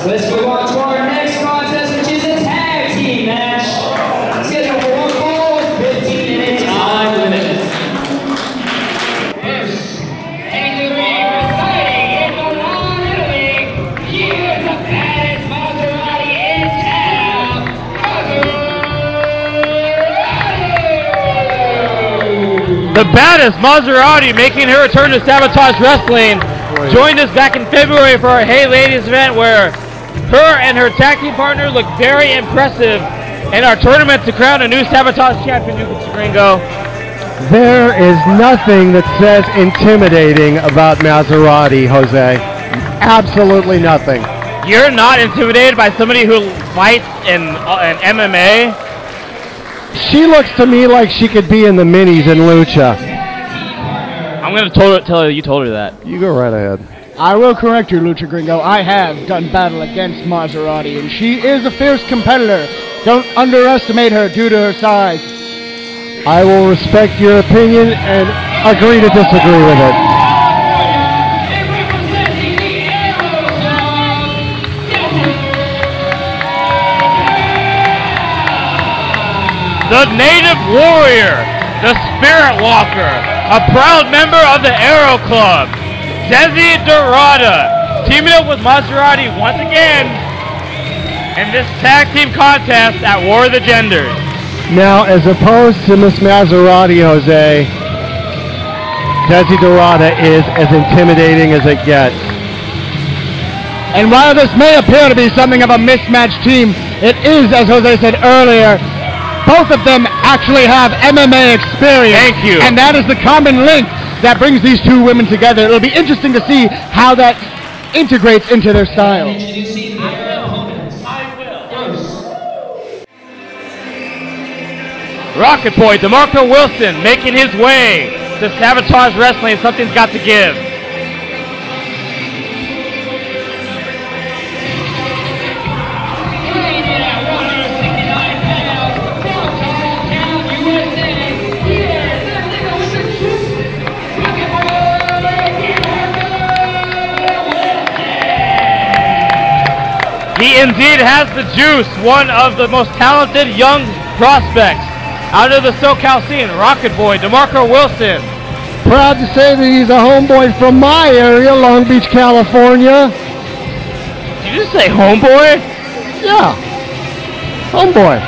Let's move on to our next contest, which is a tag team match. Scheduled for 1 fall with 15 minute time limit. First, entering residing in Milan, Italy, here's the baddest Maserati in town, Maserati! The baddest Maserati making her return to Sabotage Wrestling. Joined us back in February for our Hey Ladies event where her and her tag team partner looked very impressive in our tournament to crown a new Sabotage champion, Mr. Gringo. There is nothing that says intimidating about Maserati, Jose. Absolutely nothing. You're not intimidated by somebody who fights in MMA? She looks to me like she could be in the minis in Lucha. I'm going to tell her you told her that. You go right ahead. I will correct you, Lucha Gringo. I have done battle against Maserati, and she is a fierce competitor. Don't underestimate her due to her size. I will respect your opinion and agree to disagree with it. The Native Warrior, the Spirit Walker, a proud member of the Aero Club, Desi Derata, teaming up with Maserati once again in this tag team contest at War of the Genders. Now, as opposed to Miss Maserati, Jose, Desi Derata is as intimidating as it gets. And while this may appear to be something of a mismatched team, it is, as Jose said earlier, both of them actually have MMA experience. Thank you. And that is the common link that brings these two women together. It'll be interesting to see how that integrates into their styles. Introducing their opponents. Rocket Boy DeMarco Wilson making his way to Sabotage Wrestling. Something's got to give. He indeed has the juice, one of the most talented young prospects out of the SoCal scene, Rocket Boy DeMarco Wilson. Proud to say that he's a homeboy from my area, Long Beach, California. Did you just say homeboy? Yeah, homeboy.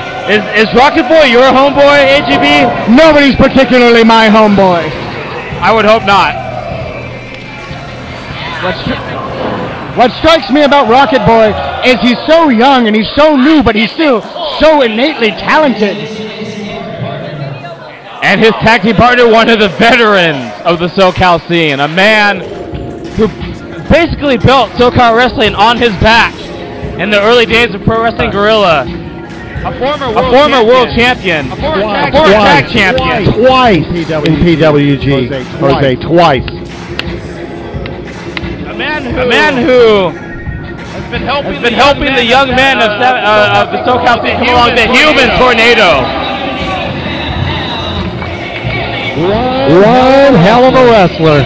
Is Rocket Boy your homeboy, AGB? Nobody's particularly my homeboy. I would hope not. What strikes me about Rocket Boy is he's so young and he's so new, but he's still so innately talented. And his tag team partner, one of the veterans of the SoCal scene, a man who basically built SoCal Wrestling on his back in the early days of Pro Wrestling Guerrilla. A former world champion. A former tag champion. Twice in PWG, Jose, twice. A man who has been helping the young men of the SoCal scene come along, the human tornado. One hell of a wrestler.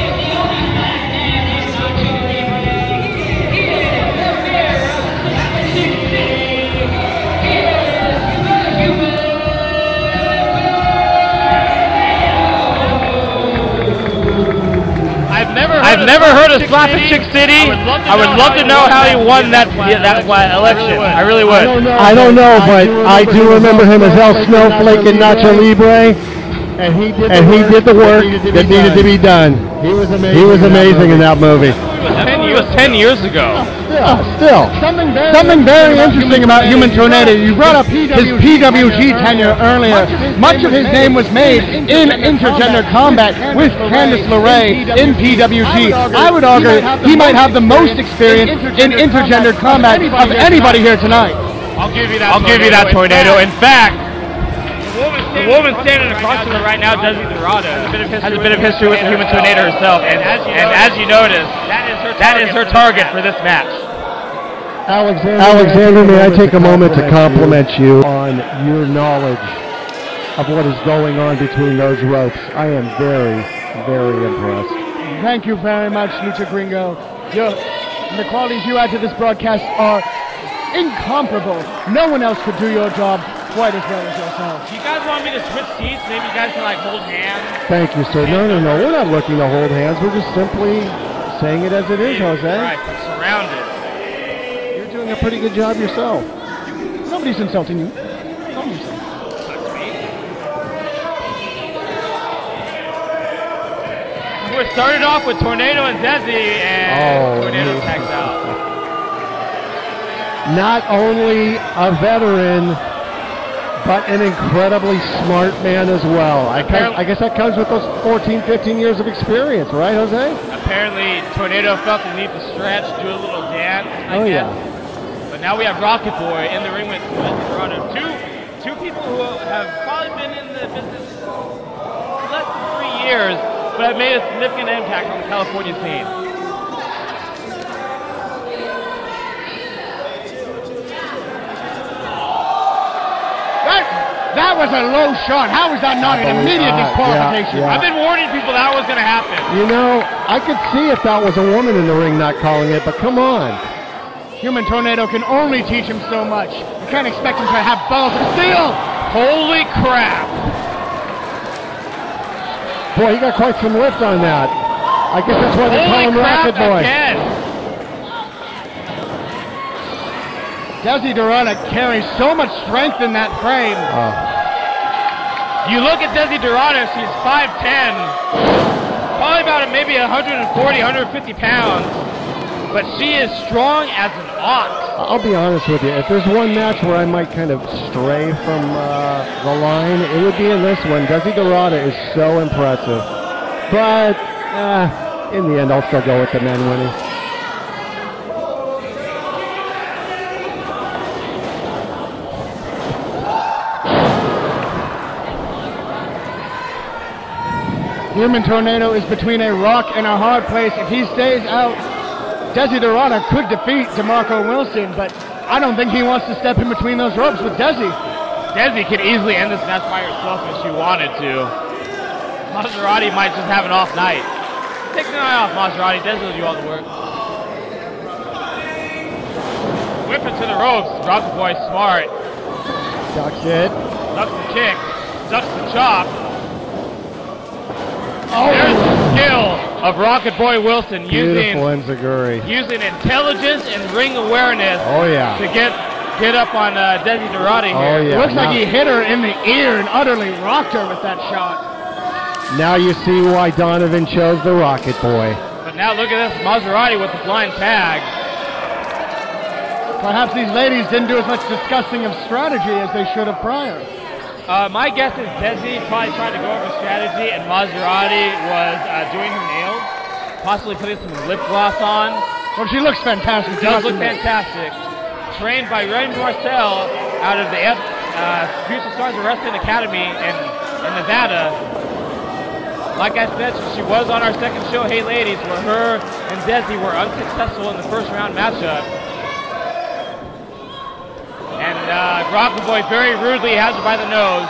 I've never heard of Slap in Chick City. I would love to know how he won that election. I really would. I don't know, but I do remember him as El Snowflake in Nacho Libre. And he did the work that needed to be done. He was amazing in that movie. It was 10 years ago. Still. Something very interesting about Human Tornado. You brought up his PWG tenure earlier. Much of his name was made in intergender combat with Candice LeRae in PWG. I would argue he might have the most experience in intergender combat of anybody here tonight. I'll give you that, Tornado. In fact, the woman standing across from her right now, Desi Derata, has a bit of history with the Human Tornado herself, and as you notice, that is her target for this match. Alexander, may I take a moment to compliment you on your knowledge of what is going on between those ropes? I am very, very impressed. Thank you very much, Lucha Gringo. The qualities you add to this broadcast are incomparable. No one else could do your job quite as well as yourself. Do you guys want me to switch seats? Maybe you guys can like hold hands? Thank you, sir. No. We're not looking to hold hands. We're just simply saying it as it is, Jose. Right, I'm surrounded. You're doing a pretty good job yourself. Nobody's insulting you. Nobody's insulting you. That's me. We started off with Tornado and Desi, and Tornado tags out. Not only a veteran, but an incredibly smart man as well. I guess that comes with those 14, 15 years of experience, right, Jose? Apparently, Tornado felt the need to stretch, do a little dance, I guess. Yeah. But now we have Rocket Boy in the ring with Desi Derata. Two people who have probably been in the business less than 3 years, but have made a significant impact on the California scene. That was a low shot. How was that not an immediate disqualification? Yeah. I've been warning people that was going to happen. You know, I could see if that was a woman in the ring not calling it, but come on. Human Tornado can only teach him so much. You can't expect him to have balls of steel. Holy crap. Boy, he got quite some lift on that. I guess that's why they call him Rocket Boy. Again. Desi Derata carries so much strength in that frame. You look at Desi Derata, she's 5'10", probably about maybe 140, 150 pounds, but she is strong as an ox. I'll be honest with you, if there's one match where I might kind of stray from the line, it would be in this one. Desi Derata is so impressive. But in the end, I'll still go with the men winning. Human Tornado is between a rock and a hard place. If he stays out, Desi Derata could defeat DeMarco Wilson, but I don't think he wants to step in between those ropes with Desi. Desi could easily end this match by herself if she wanted to. Mazzerati might just have an off night. Take the night off, Mazzerati. Desi will do all the work. Whip it to the ropes. Rocket Boy smart. Ducks it. Ducks the kick. Ducks the chop. Oh. There's the skill of Rocket Boy Wilson using intelligence and ring awareness to get up on Desi Derata here. It looks like he hit her in the ear and utterly rocked her with that shot. Now you see why Donovan chose the Rocket Boy. But now look at this, Mazzerati with the blind tag. Perhaps these ladies didn't do as much discussing of strategy as they should have prior. My guess is Desi probably tried to go over strategy and Mazzerati was doing her nails, possibly putting some lip gloss on. Well, she looks fantastic. She does look fantastic. Trained by Ray Marcel out of the Future Stars of Wrestling Academy in Nevada. Like I said, she was on our second show, Hey Ladies, where her and Desi were unsuccessful in the first round matchup. And Rocket Boy very rudely has her by the nose.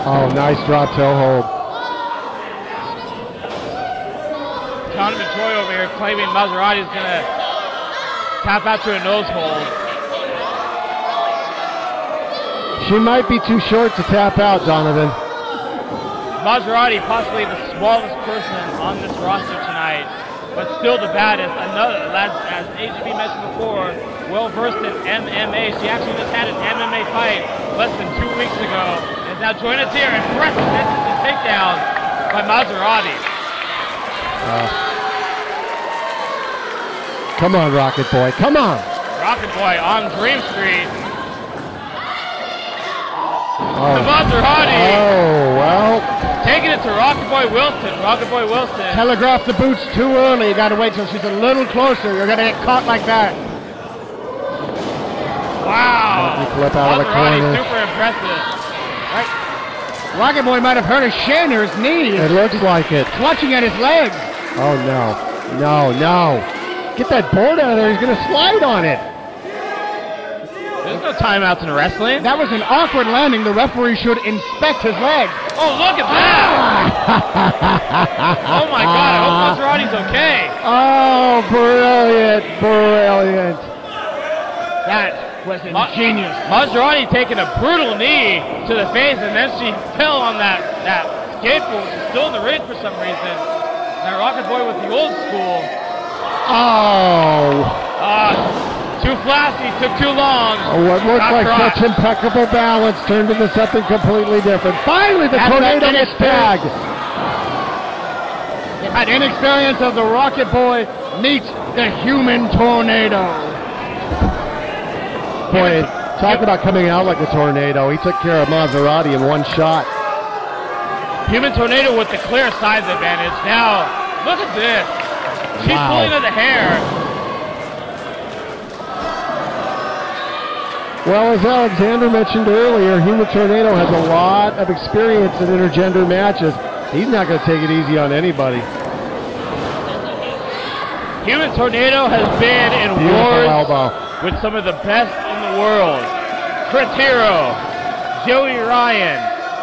Oh, nice drop toe hold. Donovan Troy over here claiming Mazzerati is going to tap out to a nose hold. She might be too short to tap out, Donovan. Mazzerati, possibly the smallest person on this roster tonight, but still the baddest. Another, as AGB mentioned before, well-versed in MMA. She actually just had an MMA fight less than 2 weeks ago. And is now joining us here. Impressive takedown by Mazzerati. Come on, Rocket Boy. Come on. Rocket Boy on Dream Street. To Mazzerati. Oh, well. Taking it to Rocket Boy Wilson. Rocket Boy Wilson. Telegraph the boots too early. You got to wait till she's a little closer. You're going to get caught like that. Wow. Flip out of the corner. Super impressive. Right. Rocket Boy might have hurt his shin or his knee. It looks like it. Clutching at his legs. Oh, no. No, no. Get that board out of there. He's going to slide on it. There's no timeouts in wrestling. That was an awkward landing. The referee should inspect his leg. Oh, look at that! Oh my God! I hope Mazzerati's okay. Oh, brilliant, brilliant. That was ingenious. Mazzerati taking a brutal knee to the face, and then she fell on that skateboard. She's still in the ring for some reason. Now Rocketboy with the old school. Oh. Too flashy, took too long. What looked like such impeccable balance turned into something completely different. Finally, the Tornado gets tagged. An inexperience of the Rocketboy meets the human tornado. Boy, talk about coming out like a tornado. He took care of Mazzerati in one shot. Human Tornado with the clear size advantage. Now, look at this. She's pulling at the hair. Well, as Alexander mentioned earlier, Human Tornado has a lot of experience in intergender matches. He's not going to take it easy on anybody. Human Tornado has been in wars with some of the best in the world. Chris Hero, Joey Ryan,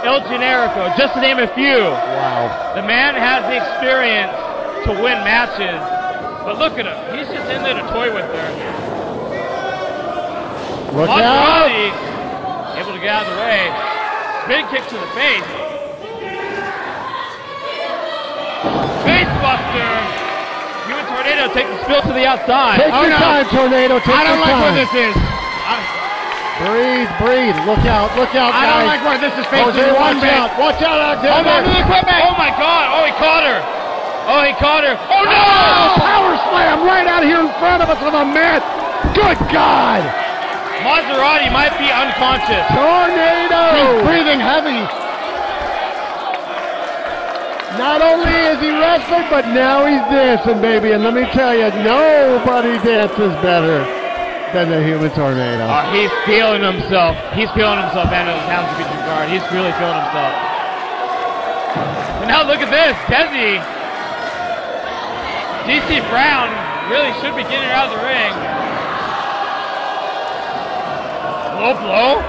El Generico, just to name a few. Wow. The man has the experience to win matches, but look at him. He's just in there to toy with her. Look out! Able to get out of the way. Spin kick to the face. Face buster. Human Tornado takes the spill to the outside. Take your time, Tornado. Take I don't your like time. where this is. Breathe. Look out, guys. I don't like where this is facing. Jose, watch out, Alexander. Hold on to the equipment. Oh my God! Oh, he caught her. Oh, he caught her. Oh no! Oh, power slam right out here in front of us on the mat. Good God! Mazzerati might be unconscious. Tornado! He's breathing heavy. Not only is he wrestling, but now he's dancing, baby. And let me tell you, nobody dances better than the Human Tornado. He's feeling himself. He's feeling himself out of the Towns Division guard. He's really feeling himself. And now look at this. Desi. DC Brown really should be getting her out of the ring. Low blow.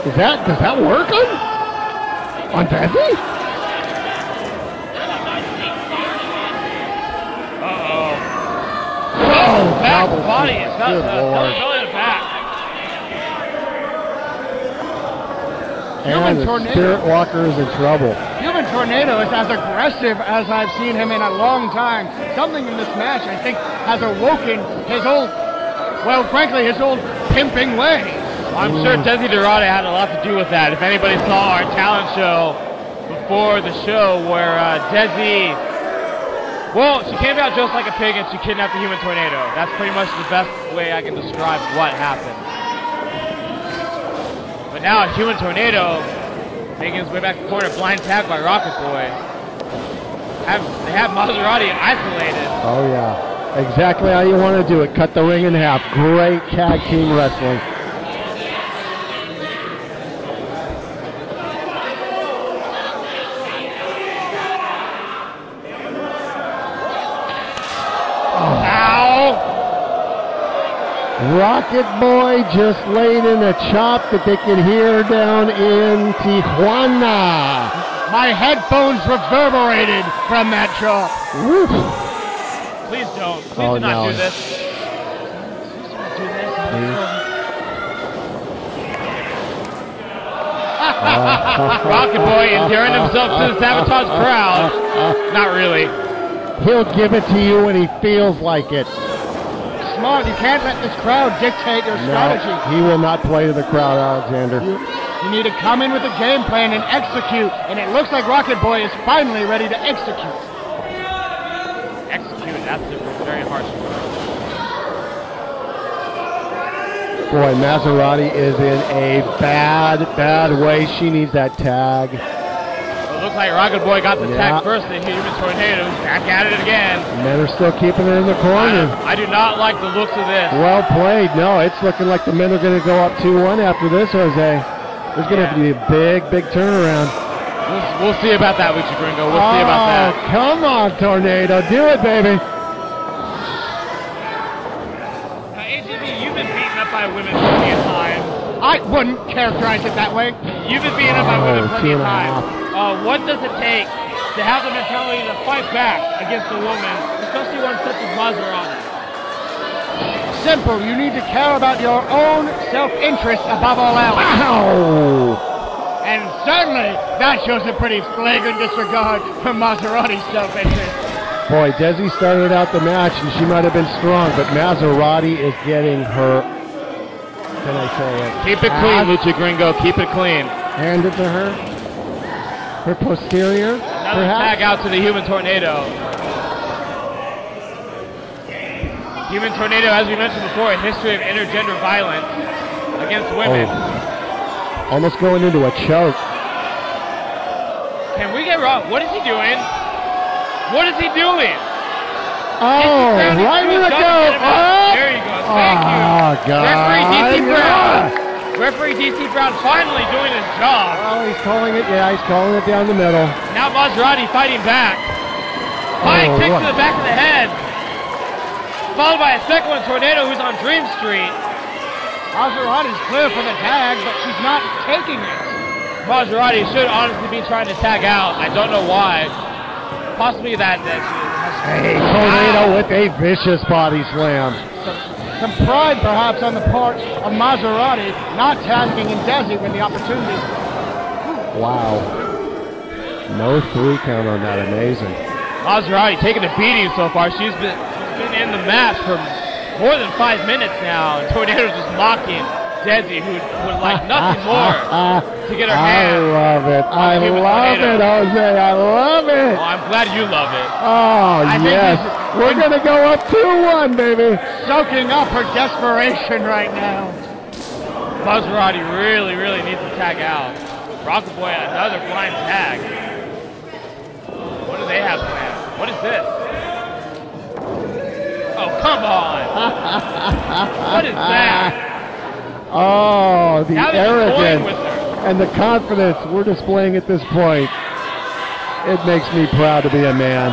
Does that work on Desi? Oh, back body. It's not Lord. the back. And the Spirit Walker is in trouble. Human Tornado is as aggressive as I've seen him in a long time. Something in this match, I think, has awoken his old, well, frankly, his old pimping ways. I'm sure Desi Derata had a lot to do with that. If anybody saw our talent show before the show where Desi, well, she came out just like a pig and she kidnapped the Human Tornado. That's pretty much the best way I can describe what happened. But now Human Tornado making his way back to the corner, blind tag by Rocketboy. They have Mazzerati isolated. Oh yeah, exactly how you want to do it. Cut the ring in half. Great tag team wrestling. Rocketboy just laid in a chop that they could hear down in Tijuana. My headphones reverberated from that chop. Woof. Please don't. Please do not do this. Please don't do this. Rocketboy endearing himself to the Sabotage crowd. Not really. He'll give it to you when he feels like it. Smart. You can't let this crowd dictate your strategy. He will not play to the crowd, Alexander. You need to come in with a game plan and execute. And it looks like Rocketboy is finally ready to execute. Execute. That's a very harsh word. Boy, Mazzerati is in a bad way. She needs that tag. It looks like Rocketboy got the tag first. The Human Tornado back at it again. Men are still keeping her in the corner. I do not like the looks of this. Well played. No, it's looking like the men are going to go up 2-1 after this, Jose. There's going to have to be a big turnaround. We'll see about that, Lucha Gringo. We'll see about that. Come on, Tornado. Do it, baby. AJB, you've been beaten up by women plenty of times. I wouldn't characterize it that way. You've been beaten up by women plenty of times. What does it take to have the mentality to fight back against a woman, especially one such as Mazzerati? simple. You need to care about your own self-interest above all else. Ow! And certainly, that shows a pretty flagrant disregard for Mazzerati's self-interest. Boy, Desi started out the match, and she might have been strong, but Mazzerati is getting her, can I say it? Keep it clean, Lucha Gringo. Keep it clean. Handed to her. Her posterior, Another perhaps? tag out to the Human Tornado. Human Tornado, as we mentioned before, a history of intergender violence against women. Oh. Almost going into a choke. Can we get wrong? What is he doing? What is he doing? Oh, right in the go. There you go. Thank you. Oh, God. Referee DC Brown. Referee DC Brown finally doing his job. Well, he's calling it. Yeah, he's calling it down the middle. Now Mazzerati fighting back. High kick to the back of the head. Followed by a second one, Tornado, who's on Dream Street. Mazzerati's clear for the tag, but she's not taking it. Mazzerati should honestly be trying to tag out. I don't know why. Possibly that she has... Hey, Tornado with a vicious body slam. Some pride, perhaps, on the part of Mazzerati, not tagging in Desi when the opportunity. Wow. No 3 count on that. Amazing. Mazzerati taking a beating so far. She's been in the match for more than 5 minutes now, and Tornado's just mocking Desi, who would like nothing more to get her hand. I love it. I love it, Jose. I love it. Oh, I'm glad you love it. Oh, yes. We're going to go up 2-1, baby. Soaking up her desperation right now. Mazzerati really, really needs to tag out. Rocketboy, another blind tag. What do they have planned? What is this? Oh, come on. What is that? Oh, the Now they're just toying arrogance with her. and the confidence we're displaying at this point. It makes me proud to be a man.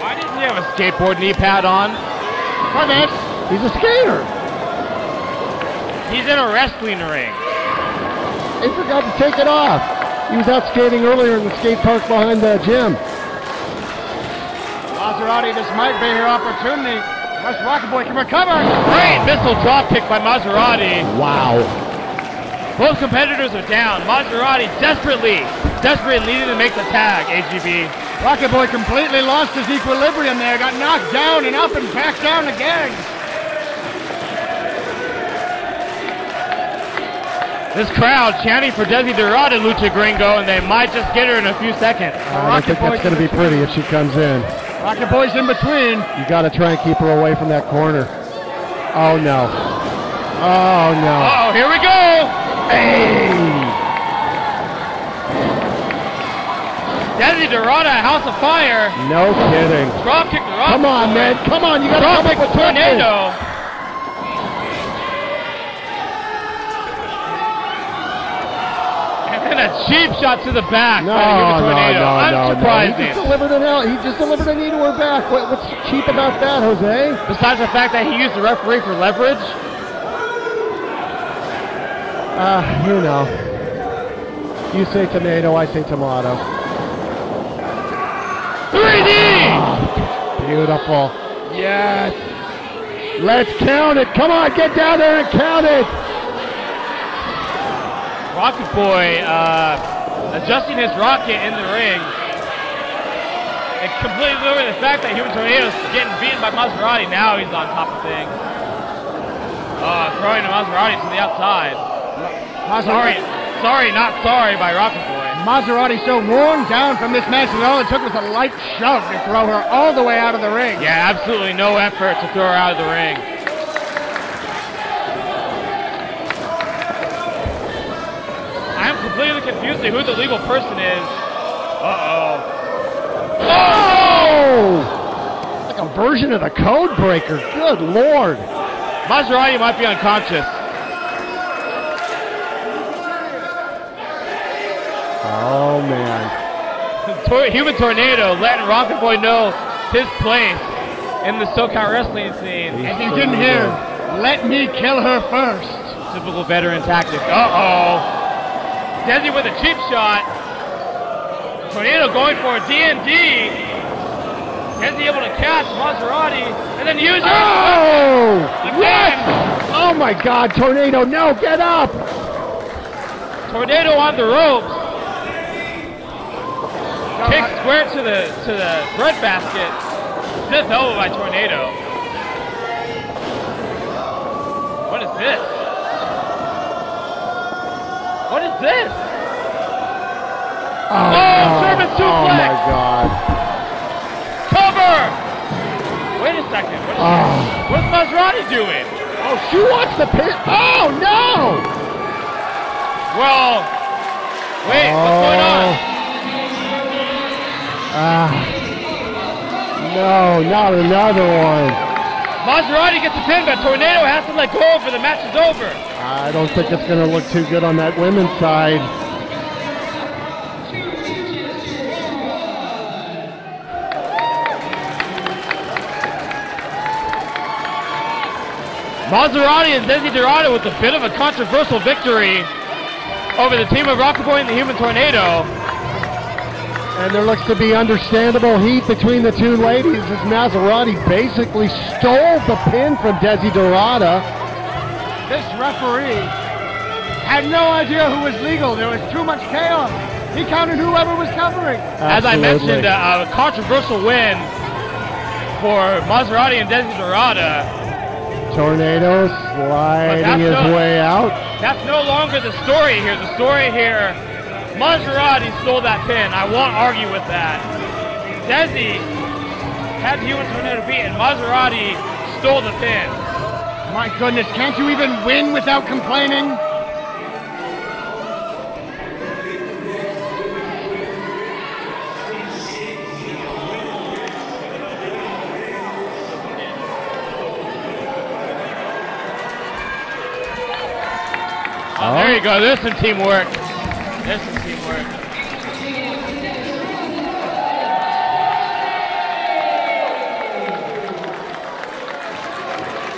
Why doesn't he have a skateboard knee pad on? For this, he's a skater. He's in a wrestling ring. He forgot to take it off. He was out skating earlier in the skate park behind the gym. Mazzerati, this might be her opportunity. Unless Rocketboy can recover. Great missile drop kick by Mazzerati. Wow. Both competitors are down. Mazzerati desperately needing to make the tag, AGB. Rocketboy completely lost his equilibrium there. Got knocked down and up and back down again. This crowd chanting for Desi Derata, Lucha Gringo, and they might just get her in a few seconds. I don't think that's going to be pretty if she comes in. Rocketboy's in between. You got to try and keep her away from that corner. Oh, no. Oh, no. Uh-oh, here we go. Hey! Desi Derata, House of Fire. No kidding. Drop kick to Rocketboy. Come on, man. Come on. You got to Drop come kick up to with Tornado. And then a cheap shot to the back by the Human Tornado. Unsurprising. He just delivered a knee to her back. What's cheap about that, Jose? Besides the fact that he used the referee for leverage. You know. You say tomato, I say tomato. 3D! Oh, beautiful. Yes. Let's count it. Come on, get down there and count it. Rocketboy adjusting his rocket in the ring. And completely ignoring the fact that Human Tornado's getting beaten by Mazzerati. Now he's on top of things. Throwing Mazzerati to the outside. Sorry, not sorry by Rocketboy. Mazzerati so worn down from this match that all it took was a light shove to throw her all the way out of the ring. Yeah, absolutely no effort to throw her out of the ring. I'm completely confused to who the legal person is. Uh-oh. Oh! Like a version of the code breaker. Good Lord. Mazzerati might be unconscious. Oh, man. Human Tornado letting Rocketboy know his place in the SoCal wrestling scene. And you didn't hear, let me kill her first. Typical veteran tactic. Uh-oh. Desi with a cheap shot. Tornado going for a D&D. Desi able to catch Mazzerati and then use it. Oh! Again. Oh my God, Tornado, no, get up! Tornado on the ropes. Kick square to the breadbasket. This elbow by Tornado. What is this? What is this? Oh, German suplex! Oh my God. Cover! Wait a second. What's Mazzerati doing? Oh, she wants the pin. Oh, no! Well, wait, what's going on? No, not another one. Mazzerati gets the pin, but Tornado has to let go for the match is over. I don't think it's going to look too good on that women's side. Mazzerati and Desi Derata with a bit of a controversial victory over the team of Rocketboy and the Human Tornado. And there looks to be understandable heat between the two ladies as Mazzerati basically stole the pin from Desi Derata. This referee had no idea who was legal. There was too much chaos. He counted whoever was covering. As I mentioned, a controversial win for Mazzerati and Desi Derata. Tornado sliding his way out. That's no longer the story here. The story here, Mazzerati stole that pin. I won't argue with that. Desi had the Human Tornado beat, and Mazzerati stole the pin. My goodness, can't you even win without complaining? Oh, there you go. There's some teamwork. There's some teamwork.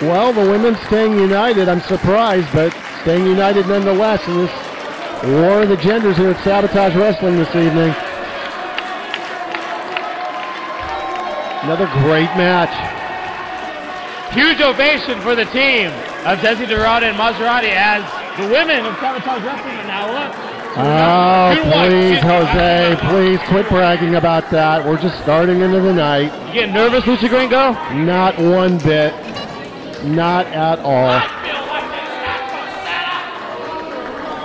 Well, the women staying united. I'm surprised, but staying united nonetheless in this war of the genders here at Sabotage Wrestling this evening. Another great match. Huge ovation for the team of Desi Derata and Mazzerati as the women of Sabotage Wrestling are now up. Oh, please, Jose, please quit bragging about that. We're just starting into the night. You getting nervous, Lucha Gringo? Not one bit. Not at all.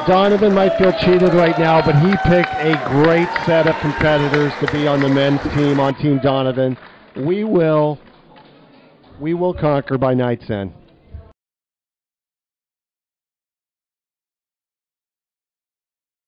Donovan might feel cheated right now, but he picked a great set of competitors to be on the men's team, on Team Donovan. We will conquer by night's end.